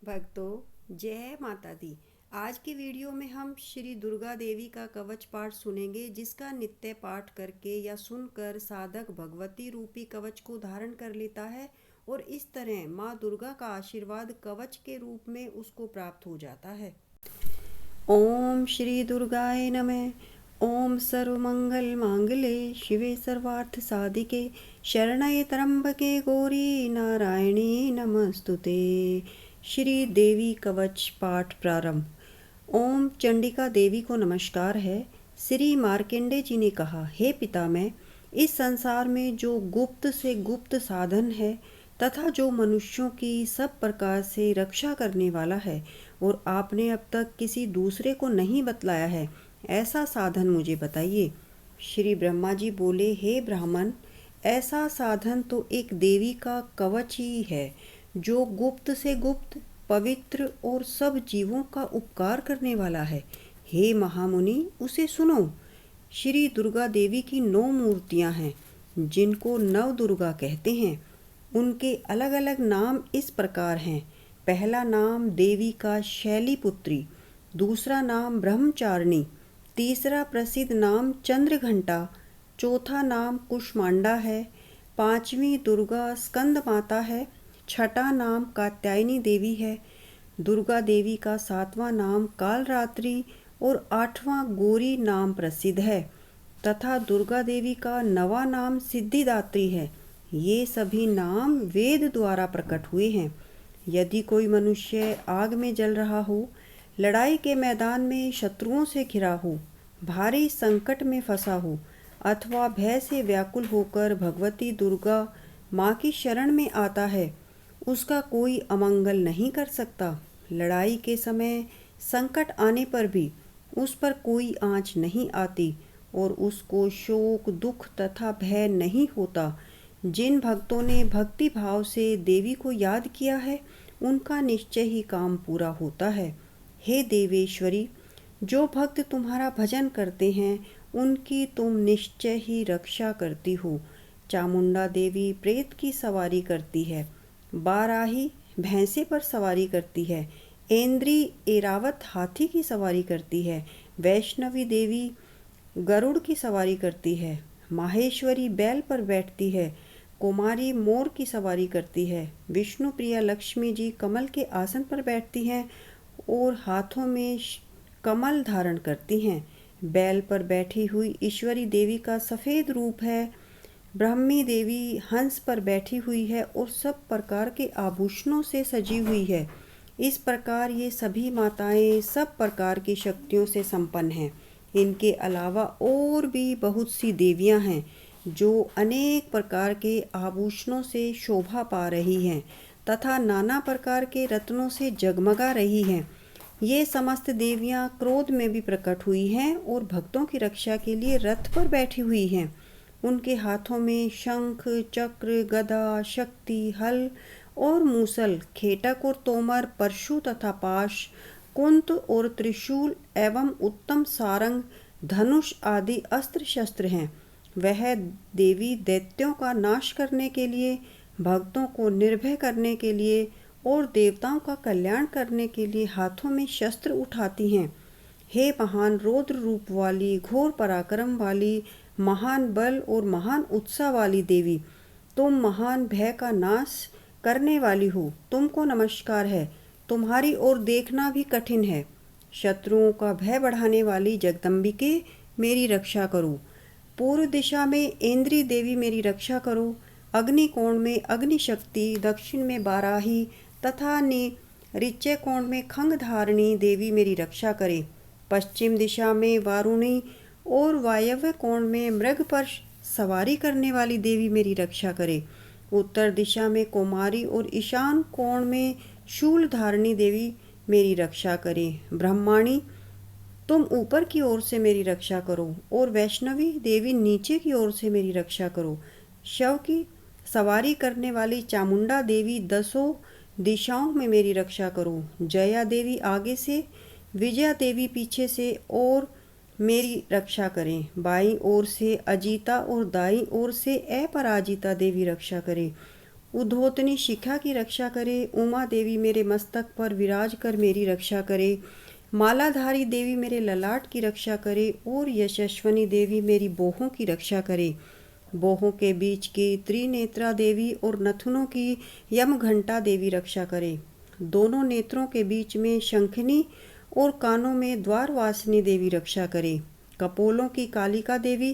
भक्तों, जय माता दी। आज की वीडियो में हम श्री दुर्गा देवी का कवच पाठ सुनेंगे, जिसका नित्य पाठ करके या सुनकर साधक भगवती रूपी कवच को धारण कर लेता है और इस तरह माँ दुर्गा का आशीर्वाद कवच के रूप में उसको प्राप्त हो जाता है। ओम श्री दुर्गाय नमः। ओम सर्वमंगल मांगले शिवे सर्वार्थ साधिके शरण्ये त्र्यंबके गौरी नारायणी नमस्तुते। श्री देवी कवच पाठ प्रारंभ। ओम चंडिका देवी को नमस्कार है। श्री मार्कंडे जी ने कहा, हे पिता, मैं इस संसार में जो गुप्त से गुप्त साधन है तथा जो मनुष्यों की सब प्रकार से रक्षा करने वाला है और आपने अब तक किसी दूसरे को नहीं बतलाया है, ऐसा साधन मुझे बताइए। श्री ब्रह्मा जी बोले, हे ब्राह्मण, ऐसा साधन तो एक देवी का कवच ही है, जो गुप्त से गुप्त, पवित्र और सब जीवों का उपकार करने वाला है। हे महामुनि, उसे सुनो। श्री दुर्गा देवी की 9 मूर्तियां हैं, जिनको नव दुर्गा कहते हैं। उनके अलग अलग नाम इस प्रकार हैं। पहला नाम देवी का शैलीपुत्री, दूसरा नाम ब्रह्मचारिणी, तीसरा प्रसिद्ध नाम चंद्रघंटा, चौथा नाम कुष्मांडा है, पांचवी दुर्गा स्कंद माता है, छठा नाम कात्यायनी देवी है, दुर्गा देवी का सातवां नाम कालरात्रि और आठवां गौरी नाम प्रसिद्ध है तथा दुर्गा देवी का नवा नाम सिद्धिदात्री है। ये सभी नाम वेद द्वारा प्रकट हुए हैं। यदि कोई मनुष्य आग में जल रहा हो, लड़ाई के मैदान में शत्रुओं से घिरा हो, भारी संकट में फंसा हो अथवा भय से व्याकुल होकर भगवती दुर्गा माँ की शरण में आता है, उसका कोई अमंगल नहीं कर सकता। लड़ाई के समय संकट आने पर भी उस पर कोई आँच नहीं आती और उसको शोक, दुख तथा भय नहीं होता। जिन भक्तों ने भक्ति भाव से देवी को याद किया है, उनका निश्चय ही काम पूरा होता है। हे देवेश्वरी, जो भक्त तुम्हारा भजन करते हैं, उनकी तुम निश्चय ही रक्षा करती हो। चामुंडा देवी प्रेत की सवारी करती है, बाराही भैंसे पर सवारी करती है, ऐन्द्री एरावत हाथी की सवारी करती है, वैष्णवी देवी गरुड़ की सवारी करती है, माहेश्वरी बैल पर बैठती है, कुमारी मोर की सवारी करती है, विष्णु प्रिया लक्ष्मी जी कमल के आसन पर बैठती हैं और हाथों में कमल धारण करती हैं। बैल पर बैठी हुई ईश्वरी देवी का सफ़ेद रूप है। ब्राह्मी देवी हंस पर बैठी हुई है और सब प्रकार के आभूषणों से सजी हुई है। इस प्रकार ये सभी माताएं सब प्रकार की शक्तियों से संपन्न हैं। इनके अलावा और भी बहुत सी देवियां हैं, जो अनेक प्रकार के आभूषणों से शोभा पा रही हैं तथा नाना प्रकार के रत्नों से जगमगा रही हैं। ये समस्त देवियां क्रोध में भी प्रकट हुई हैं और भक्तों की रक्षा के लिए रथ पर बैठी हुई हैं। उनके हाथों में शंख, चक्र, गदा, शक्ति, हल और मूसल, खेटक और तोमर, परशु तथा पाश, कुंत और त्रिशूल एवं उत्तम सारंग, धनुष आदि अस्त्र शस्त्र हैं। वह देवी दैत्यों का नाश करने के लिए, भक्तों को निर्भय करने के लिए और देवताओं का कल्याण करने के लिए हाथों में शस्त्र उठाती हैं। हे महान रौद्र रूप वाली, घोर पराक्रम वाली, महान बल और महान उत्साह वाली देवी, तुम महान भय का नाश करने वाली हो। तुमको नमस्कार है। तुम्हारी ओर देखना भी कठिन है। शत्रुओं का भय बढ़ाने वाली जगदम्बिके, मेरी रक्षा करो। पूर्व दिशा में ऐन्द्री देवी, मेरी रक्षा करो। अग्निकोण में अग्नि शक्ति, दक्षिण में बाराही तथा ऋच्य कोण में खंगधारिणी देवी मेरी रक्षा करे। पश्चिम दिशा में वारुणी और वायव्य कोण में मृग पर सवारी करने वाली देवी मेरी रक्षा करे। उत्तर दिशा में कुमारी और ईशान कोण में शूल धारिणी देवी मेरी रक्षा करे। ब्रह्माणी, तुम ऊपर की ओर से मेरी रक्षा करो और वैष्णवी देवी नीचे की ओर से मेरी रक्षा करो। शव की सवारी करने वाली चामुंडा देवी दसों दिशाओं में मेरी रक्षा करो। जया देवी आगे से, विजया देवी पीछे से और मेरी रक्षा करें। बाईं ओर से अजीता और दाईं ओर से अपराजिता देवी रक्षा करें। उद्धोतनी शिखा की रक्षा करे। उमा देवी मेरे मस्तक पर विराज कर मेरी रक्षा करे। मालाधारी देवी मेरे ललाट की रक्षा करे और यशस्वनी देवी मेरी बोहों की रक्षा करे। बोहों के बीच की त्रिनेत्रा देवी और नथुनों की यमघंटा देवी रक्षा करे। दोनों नेत्रों के बीच में शंखनी और कानों में द्वारवासिनी देवी रक्षा करे। कपोलों की कालिका देवी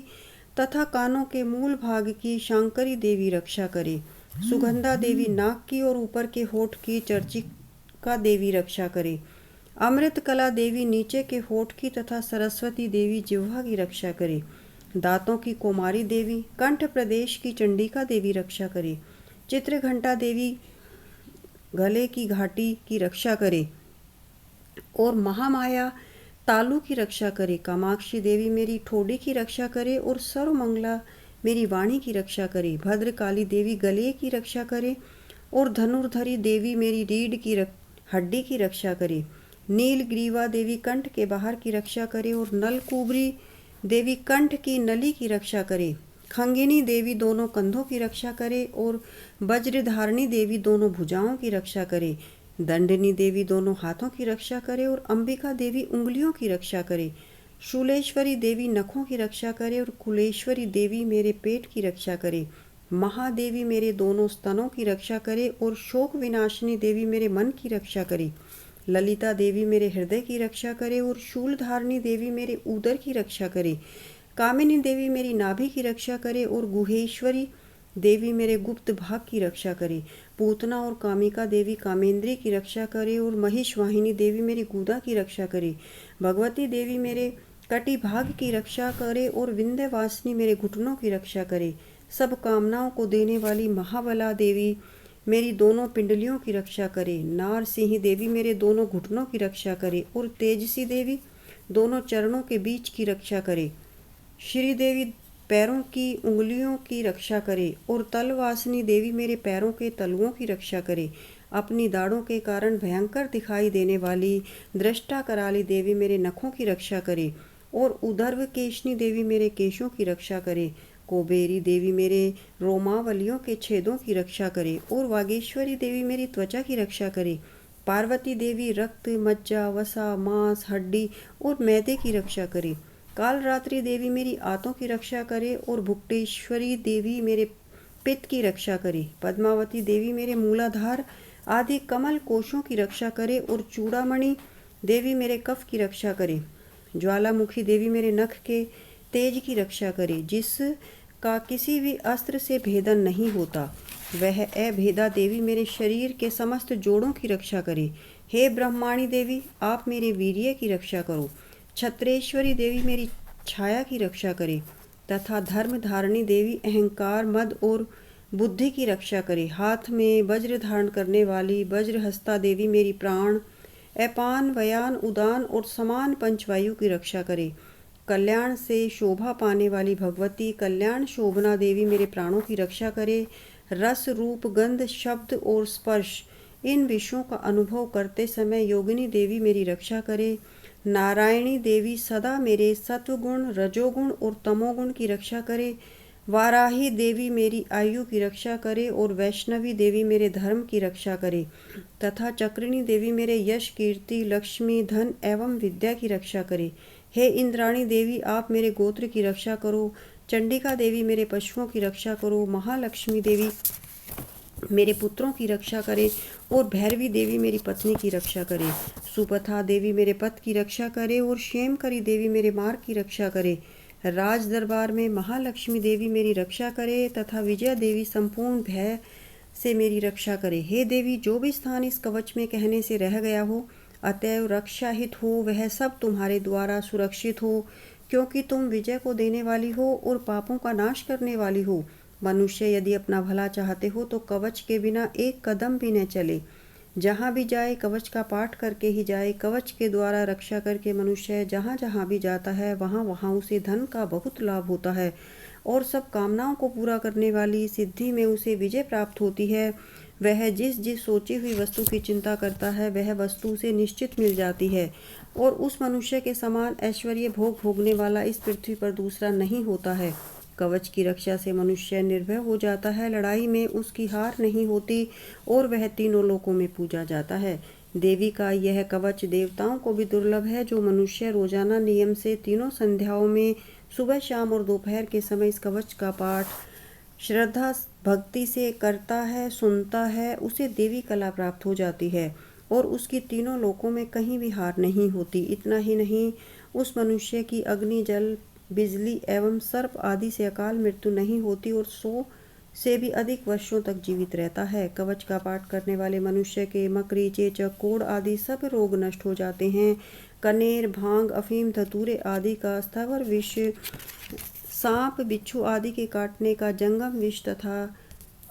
तथा कानों के मूल भाग की शांकरी देवी रक्षा करे। सुगंधा देवी नाक की और ऊपर के होठ की चर्चिका देवी रक्षा करे। अमृत कला देवी नीचे के होठ की तथा सरस्वती देवी जिह्वा की रक्षा करे। दांतों की कुमारी देवी कंठ प्रदेश की चंडिका देवी रक्षा करे। चित्रघंटा देवी गले की घाटी की रक्षा करे और महामाया तालु की रक्षा करे। कामाक्षी देवी मेरी ठोड़ी की रक्षा करे और सर्वमंगला मेरी वाणी की रक्षा करे। भद्रकाली देवी गले की रक्षा करे और धनुर्धरी देवी मेरी रीढ़ की हड्डी की रक्षा करे। नीलग्रीवा देवी कंठ के बाहर की रक्षा करे और नलकुबरी देवी कंठ की नली की रक्षा करे। खंगिनी देवी दोनों कंधों की रक्षा करे और वज्रधारिणी देवी दोनों भुजाओं की रक्षा करे। दंडनी देवी दोनों हाथों की रक्षा करे और अंबिका देवी उंगलियों की रक्षा करे। शूलेश्वरी देवी नखों की रक्षा करे और कुलेश्वरी देवी मेरे पेट की रक्षा करे। महादेवी मेरे दोनों स्तनों की रक्षा करे और शोक विनाशिनी देवी मेरे मन की रक्षा करे। ललिता देवी मेरे हृदय की रक्षा करे और शूलधारिणी देवी मेरे उदर की रक्षा करे। कामिनी देवी मेरी नाभि की रक्षा करे और गुहेश्वरी देवी मेरे गुप्त भाग की रक्षा करे। पूतना और कामिका देवी कामेंद्री की रक्षा करे और महिषवाहिनी देवी मेरी गुदा की रक्षा करे। भगवती देवी मेरे कटी भाग की रक्षा करे और विंध्यवासिनी मेरे घुटनों की रक्षा करे। सब कामनाओं को देने वाली महाबला देवी मेरी दोनों पिंडलियों की रक्षा करे। नारसिंह देवी मेरे दोनों घुटनों की रक्षा करे और तेजसी देवी दोनों चरणों के बीच की रक्षा करे। श्री देवी पैरों की उंगलियों की रक्षा करे और तलवासिनी देवी मेरे पैरों के तलुओं की रक्षा करे। अपनी दाढ़ों के कारण भयंकर दिखाई देने वाली दृष्टा कराली देवी मेरे नखों की रक्षा करे और उदर्व केशनी देवी मेरे केशों की रक्षा करे। कोबेरी देवी मेरे रोमावलियों के छेदों की रक्षा करे और वागेश्वरी देवी मेरी त्वचा की रक्षा करे। पार्वती देवी रक्त, मज्जा, वसा, मांस, हड्डी और मैदे की रक्षा करे। कालरात्रि देवी मेरी आंतों की रक्षा करे और भुक्तेश्वरी देवी मेरे पित्त की रक्षा करे। पद्मावती देवी मेरे मूलाधार आदि कमल कोशों की रक्षा करे और चूड़ामणि देवी मेरे कफ की रक्षा करे। ज्वालामुखी देवी मेरे नख के तेज की रक्षा करे, जिसका किसी भी अस्त्र से भेदन नहीं होता। वह अभेदा देवी मेरे शरीर के समस्त जोड़ों की रक्षा करे। हे ब्रह्माणी देवी, आप मेरे वीर्य की रक्षा करो। छत्रेश्वरी देवी मेरी छाया की रक्षा करे तथा धर्म धारणी देवी अहंकार, मद और बुद्धि की रक्षा करे। हाथ में वज्र धारण करने वाली वज्रहस्ता देवी मेरी प्राण, अपान, वयान, उदान और समान पंचवायु की रक्षा करे। कल्याण से शोभा पाने वाली भगवती कल्याण शोभना देवी मेरे प्राणों की रक्षा करे। रस, रूप, गंध, शब्द और स्पर्श इन विषयों का अनुभव करते समय योगिनी देवी मेरी रक्षा करे। नारायणी देवी सदा मेरे सत्वगुण, रजोगुण और तमोगुण की रक्षा करे। वाराही देवी मेरी आयु की रक्षा करे और वैष्णवी देवी मेरे धर्म की रक्षा करे तथा चक्रिणी देवी मेरे यश, कीर्ति, लक्ष्मी, धन एवं विद्या की रक्षा करे। हे इंद्राणी देवी, आप मेरे गोत्र की रक्षा करो। चंडिका देवी मेरे पशुओं की रक्षा करो। महालक्ष्मी देवी मेरे पुत्रों की रक्षा करे और भैरवी देवी मेरी पत्नी की रक्षा करे। सुपथा देवी मेरे पति की रक्षा करे और क्षेमकरी देवी मेरे मार्ग की रक्षा करे। राज दरबार में महालक्ष्मी देवी मेरी रक्षा करे तथा विजया देवी संपूर्ण भय से मेरी रक्षा करे। हे देवी, जो भी स्थान इस कवच में कहने से रह गया हो अतएव रक्षाहित हो, वह सब तुम्हारे द्वारा सुरक्षित हो, क्योंकि तुम विजय को देने वाली हो और पापों का नाश करने वाली हो। मनुष्य यदि अपना भला चाहते हो तो कवच के बिना एक कदम भी न चले। जहाँ भी जाए कवच का पाठ करके ही जाए। कवच के द्वारा रक्षा करके मनुष्य जहाँ जहाँ भी जाता है वहाँ वहाँ उसे धन का बहुत लाभ होता है और सब कामनाओं को पूरा करने वाली सिद्धि में उसे विजय प्राप्त होती है। वह जिस जिस सोची हुई वस्तु की चिंता करता है वह वस्तु उसे निश्चित मिल जाती है और उस मनुष्य के समान ऐश्वर्य भोग भोगने वाला इस पृथ्वी पर दूसरा नहीं होता है। कवच की रक्षा से मनुष्य निर्भय हो जाता है, लड़ाई में उसकी हार नहीं होती और वह तीनों लोकों में पूजा जाता है। देवी का यह कवच देवताओं को भी दुर्लभ है। जो मनुष्य रोजाना नियम से तीनों संध्याओं में सुबह, शाम और दोपहर के समय इस कवच का पाठ श्रद्धा भक्ति से करता है, सुनता है, उसे देवी कला प्राप्त हो जाती है और उसकी तीनों लोकों में कहीं भी हार नहीं होती। इतना ही नहीं, उस मनुष्य की अग्नि, जल, बिजली एवं सर्प आदि से अकाल मृत्यु नहीं होती और 100 से भी अधिक वर्षों तक जीवित रहता है। कवच का पाठ करने वाले मनुष्य के मकड़ी, चेचक, कोढ़ आदि सब रोग नष्ट हो जाते हैं। कनेर, भांग, अफीम, धतूरे आदि का स्थावर विष, सांप, बिच्छू आदि के काटने का जंगम विष तथा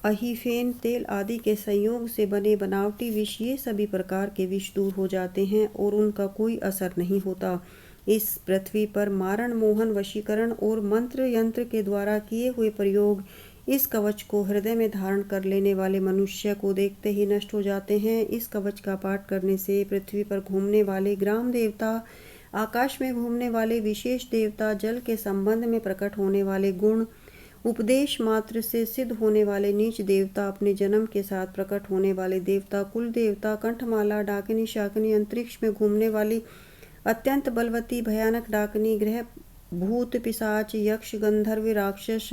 अहिफेन तेल आदि के संयोग से बने बनावटी विष, ये सभी प्रकार के विष दूर हो जाते हैं और उनका कोई असर नहीं होता। इस पृथ्वी पर मारण, मोहन, वशीकरण और मंत्र यंत्र के द्वारा किए हुए प्रयोग इस कवच को हृदय में धारण कर लेने वाले मनुष्य को देखते ही नष्ट हो जाते हैं। इस कवच का पाठ करने से पृथ्वी पर घूमने वाले ग्राम देवता, आकाश में घूमने वाले विशेष देवता, जल के संबंध में प्रकट होने वाले गुण, उपदेश मात्र से सिद्ध होने वाले नीच देवता, अपने जन्म के साथ प्रकट होने वाले देवता, कुल देवता, कंठमाला, डाकिनी, शाकिनी, अंतरिक्ष में घूमने वाली अत्यंत बलवती भयानक डाकिनी, ग्रह, भूत, पिशाच, यक्ष, गंधर्व, राक्षस,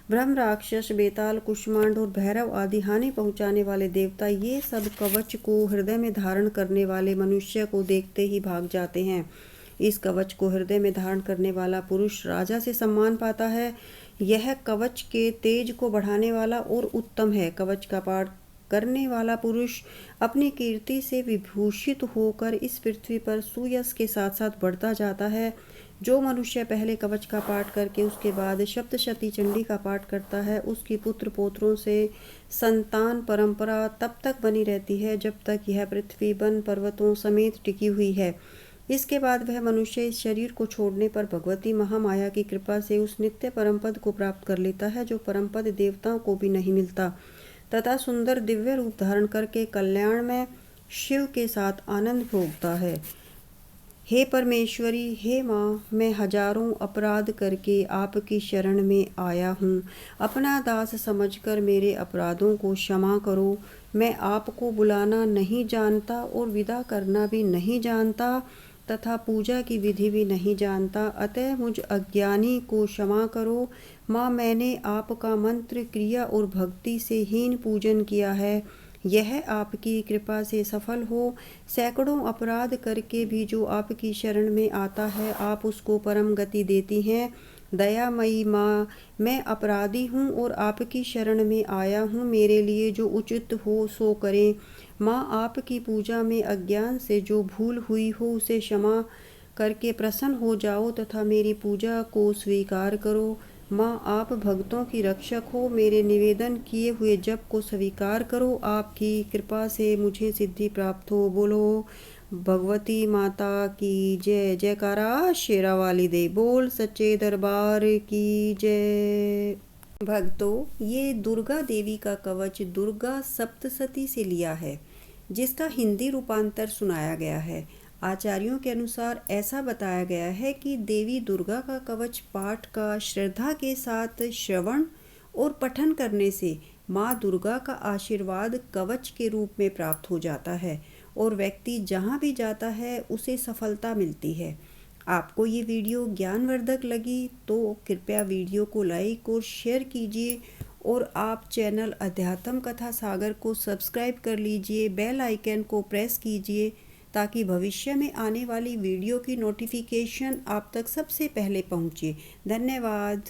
ब्रह्म राक्षस, बेताल, कुष्मांड और भैरव आदि हानि पहुंचाने वाले देवता, ये सब कवच को हृदय में धारण करने वाले मनुष्य को देखते ही भाग जाते हैं। इस कवच को हृदय में धारण करने वाला पुरुष राजा से सम्मान पाता है। यह कवच के तेज को बढ़ाने वाला और उत्तम है। कवच का पाठ करने वाला पुरुष अपनी कीर्ति से विभूषित होकर इस पृथ्वी पर सुयश के साथ साथ बढ़ता जाता है। जो मनुष्य पहले कवच का पाठ करके उसके बाद सप्तशती चंडी का पाठ करता है, उसकी पुत्र पौत्रों से संतान परंपरा तब तक बनी रहती है जब तक यह पृथ्वी वन पर्वतों समेत टिकी हुई है। इसके बाद वह मनुष्य इस शरीर को छोड़ने पर भगवती महामाया की कृपा से उस नित्य परम पद को प्राप्त कर लेता है जो परम पद देवताओं को भी नहीं मिलता, तथा सुंदर दिव्य रूप धारण करके कल्याण में शिव के साथ आनंद भोगता है। हे परमेश्वरी, हे माँ, मैं हजारों अपराध करके आपकी शरण में आया हूँ। अपना दास समझकर मेरे अपराधों को क्षमा करो। मैं आपको बुलाना नहीं जानता और विदा करना भी नहीं जानता तथा पूजा की विधि भी नहीं जानता, अतः मुझ अज्ञानी को क्षमा करो। माँ, मैंने आपका मंत्र, क्रिया और भक्ति से हीन पूजन किया है, यह आपकी कृपा से सफल हो। सैकड़ों अपराध करके भी जो आपकी शरण में आता है, आप उसको परम गति देती हैं। दयामयी माँ, मैं अपराधी हूँ और आपकी शरण में आया हूँ, मेरे लिए जो उचित हो सो करें। माँ, आपकी पूजा में अज्ञान से जो भूल हुई हो उसे क्षमा करके प्रसन्न हो जाओ तथा मेरी पूजा को स्वीकार करो। माँ, आप भक्तों की रक्षक हो, मेरे निवेदन किए हुए जप को स्वीकार करो। आपकी कृपा से मुझे सिद्धि प्राप्त हो। बोलो भगवती माता की जय। जयकारा शेरा वाली दे बोल, सच्चे दरबार की जय। भक्तों, ये दुर्गा देवी का कवच दुर्गा सप्तशती से लिया है, जिसका हिंदी रूपांतर सुनाया गया है। आचार्यों के अनुसार ऐसा बताया गया है कि देवी दुर्गा का कवच पाठ का श्रद्धा के साथ श्रवण और पठन करने से माँ दुर्गा का आशीर्वाद कवच के रूप में प्राप्त हो जाता है और व्यक्ति जहाँ भी जाता है उसे सफलता मिलती है। आपको ये वीडियो ज्ञानवर्धक लगी तो कृपया वीडियो को लाइक और शेयर कीजिए और आप चैनल अध्यात्म कथा सागर को सब्सक्राइब कर लीजिए। बेल आइकन को प्रेस कीजिए ताकि भविष्य में आने वाली वीडियो की नोटिफिकेशन आप तक सबसे पहले पहुँचे। धन्यवाद।